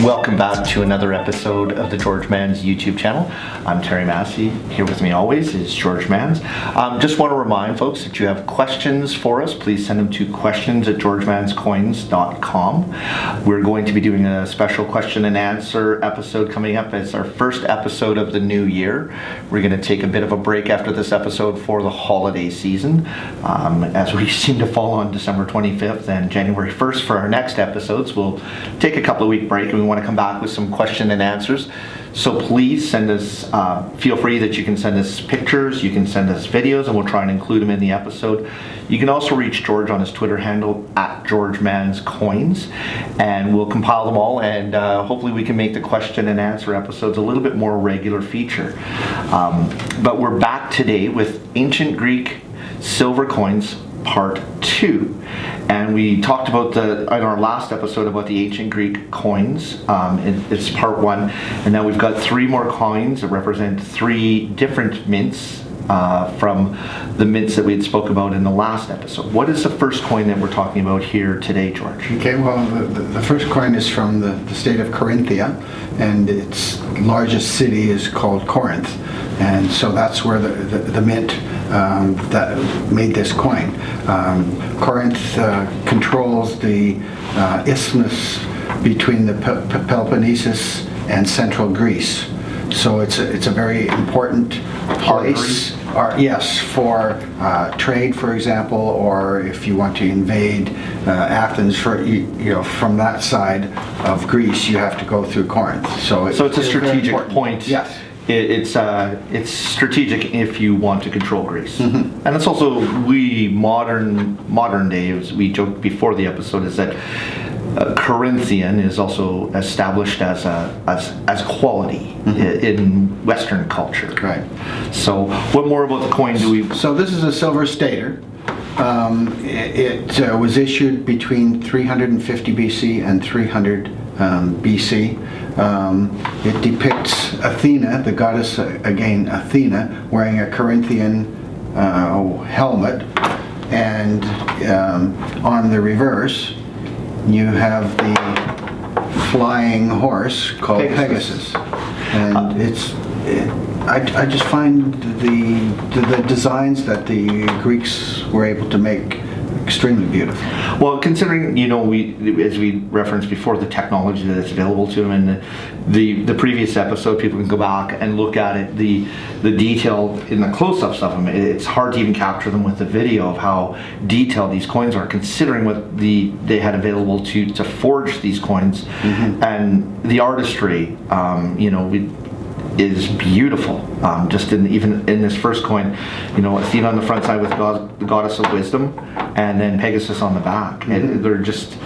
Welcome back to another episode of the George Manz YouTube channel. I'm Terry Massey. Here with me always is George Manz. Just want to remind folks that you have questions for us. Please send them to questions@georgemanzcoins.com. We're going to be doing a special question and answer episode coming up. It's our first episode of the new year. We're going to take a bit of a break after this episode for the holiday season, as we seem to fall on December 25th and January 1st for our next episodes. We'll take a couple of week break, and we want to come back with some question and answers. So please send us, feel free that you can send us pictures, you can send us videos, and we'll try and include them in the episode. You can also reach George on his Twitter handle @GeorgeManzCoins, and we'll compile them all, and hopefully we can make the question and answer episodes a little bit more regular feature. But we're back today with Ancient Greek Silver Coins Part 2. And we talked about in our last episode about the ancient Greek coins. It's part 1. And now we've got 3 more coins that represent 3 different mints from the mints that we had spoke about in the last episode. What is the first coin that we're talking about here today, George? Okay, well, the first coin is from the state of Corinthia, and its largest city is called Corinth. And so that's where the mint that made this coin. Corinth controls the isthmus between the Peloponnesus and central Greece. So it's a very important place. Yes, for trade, for example, or if you want to invade Athens, from that side of Greece, you have to go through Corinth. So it's a strategic point. Yes. It's strategic if you want to control Greece. Mm-hmm. And it's also, modern day, as we joked before the episode, is that Corinthian is also established as quality in Western culture. Right. So what more about the coin do we... So this is a silver stater. It was issued between 350 BC and 300 BC. It depicts Athena, the goddess, again Athena, wearing a Corinthian helmet, and on the reverse you have the flying horse called Pegasus. And I just find the designs that the Greeks were able to make extremely beautiful. Well, considering, as we referenced before, the technology that's available to them, and the previous episode, people can go back and look at it, the detail in the close-ups of them. It's hard to even capture them with the video of how detailed these coins are, considering what they had available to forge these coins. Mm-hmm. And the artistry, is beautiful. Just even in this first coin, Athena on the front side with the goddess of wisdom, and then Pegasus on the back. Mm-hmm. And they're just,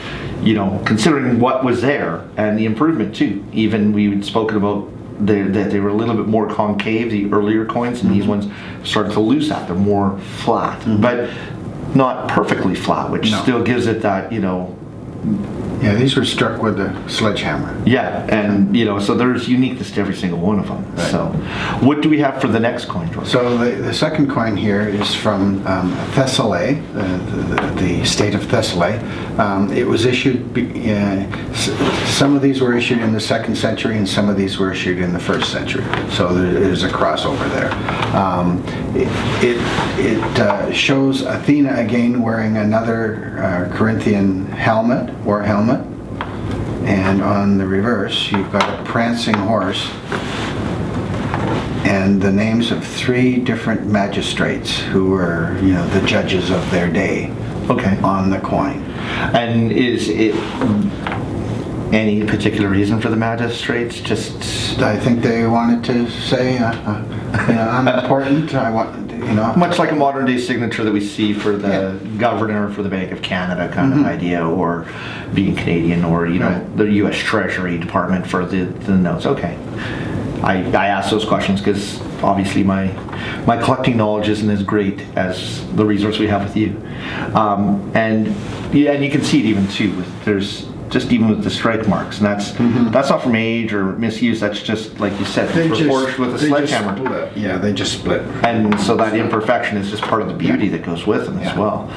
considering what was there and the improvement too. Even we'd spoken about that they were a little bit more concave, the earlier coins, and these ones started to lose that. They're more flat, but not perfectly flat, which still gives it that, Yeah, these were struck with a sledgehammer. Yeah, and so there's uniqueness to every single one of them. Right. So, what do we have for the next coin, George? So the second coin here is from Thessaly, the state of Thessaly. It was issued. Some of these were issued in the 2nd century, and some of these were issued in the 1st century. So there's a crossover there. It shows Athena again wearing another Corinthian helmet. And on the reverse, you've got a prancing horse and the names of 3 different magistrates who were, the judges of their day. Okay. On the coin. And is it any particular reason for the magistrates? Just I think they wanted to say, I'm important. I want. Much like a modern day signature that we see for the governor for the Bank of Canada kind of idea, or being Canadian, or the U.S. Treasury Department for the notes. Okay, I ask those questions because obviously my collecting knowledge isn't as great as the resource we have with you, and you can see it even too. There's just even with the strike marks, and that's not from age or misuse. That's just like you said, they were forged with a sledgehammer. Yeah, they just split. And so that imperfection is just part of the beauty that goes with them as well.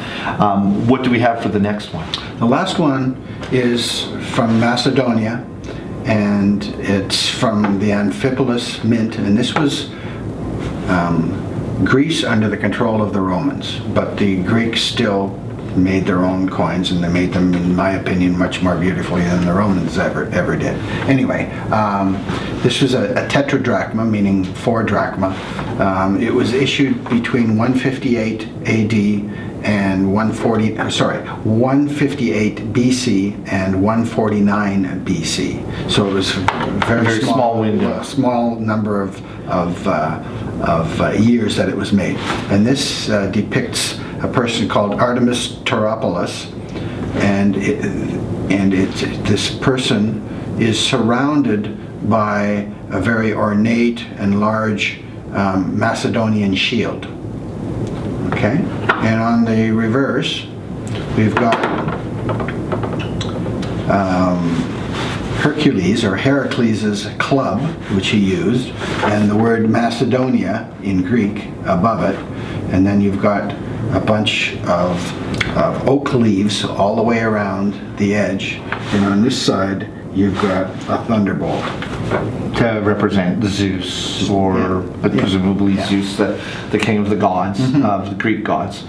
What do we have for the next one? The last one is from Macedonia, and it's from the Amphipolis Mint, and this was Greece under the control of the Romans, but the Greeks still made their own coins, and they made them, in my opinion, much more beautifully than the Romans ever did. Anyway, this was a tetradrachma, meaning 4 drachma. It was issued between 158 AD and 158 BC and 149 BC. So it was a very small window, a small number of years that it was made. And this depicts a person called Artemis Tauropolis, and this person is surrounded by a very ornate and large Macedonian shield. Okay, and on the reverse, we've got Hercules or Heracles' club, which he used, and the word Macedonia in Greek above it, and then you've got a bunch of oak leaves all the way around the edge, and on this side you've got a thunderbolt. To represent Zeus, or presumably Zeus, the king of the gods, of the Greek gods.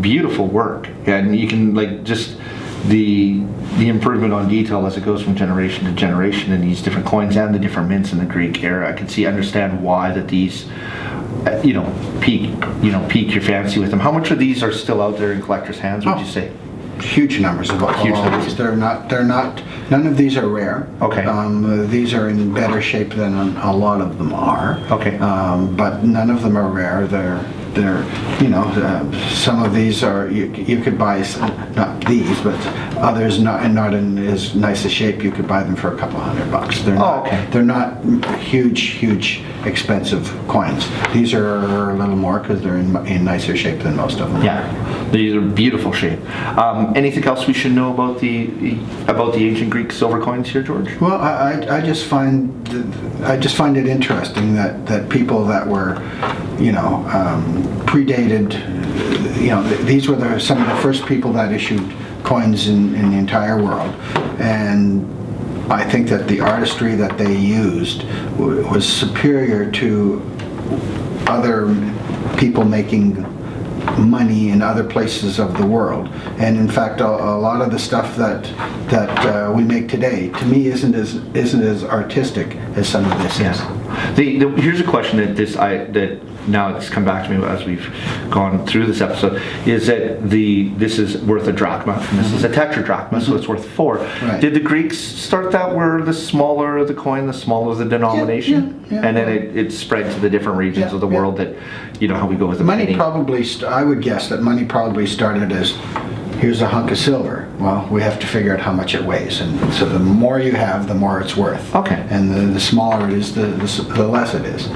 Beautiful work, and you can just the improvement on detail as it goes from generation to generation in these different coins and the different mints in the Greek era. I can understand why that these pique your fancy with them. How much of these are still out there in collectors' hands, would you say? Huge numbers of all these. They're not. None of these are rare. Okay. These are in better shape than a lot of them are. Okay. But none of them are rare. They're some of these are you could buy, not these, but others not in as nice a shape. You could buy them for a couple $100. They're not huge expensive coins. These are a little more because they're in nicer shape than most of them. Yeah, these are beautiful shape. Anything else we should know about the ancient Greek silver coins here, George? Well, I just find it interesting that people that were predated, these were some of the first people that issued coins in the entire world, and I think that the artistry that they used was superior to other people making money in other places of the world. And in fact, a lot of the stuff that we make today, to me, isn't as artistic as some of this is. Here's a question that now it's come back to me as we've gone through this episode, is that this is worth a drachma, and this is a tetradrachma, so it's worth 4. Right. Did the Greeks start that where the smaller the coin, the smaller the denomination? Yeah, and then it spread to the different regions of the world that, how we go with the money probably, I would guess that money probably started as, here's a hunk of silver. Well, we have to figure out how much it weighs, and so the more you have, the more it's worth. Okay. And the smaller it is, the less it is.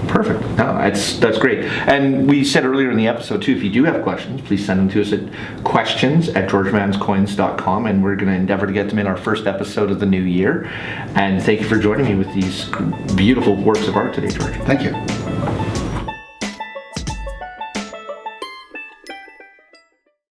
Perfect. No, that's great. And we said earlier in the episode too, if you do have questions, please send them to us at questions@georgemanscoins.com, and we're going to endeavor to get them in our first episode of the new year. And thank you for joining me with these beautiful works of art today, George. Thank you.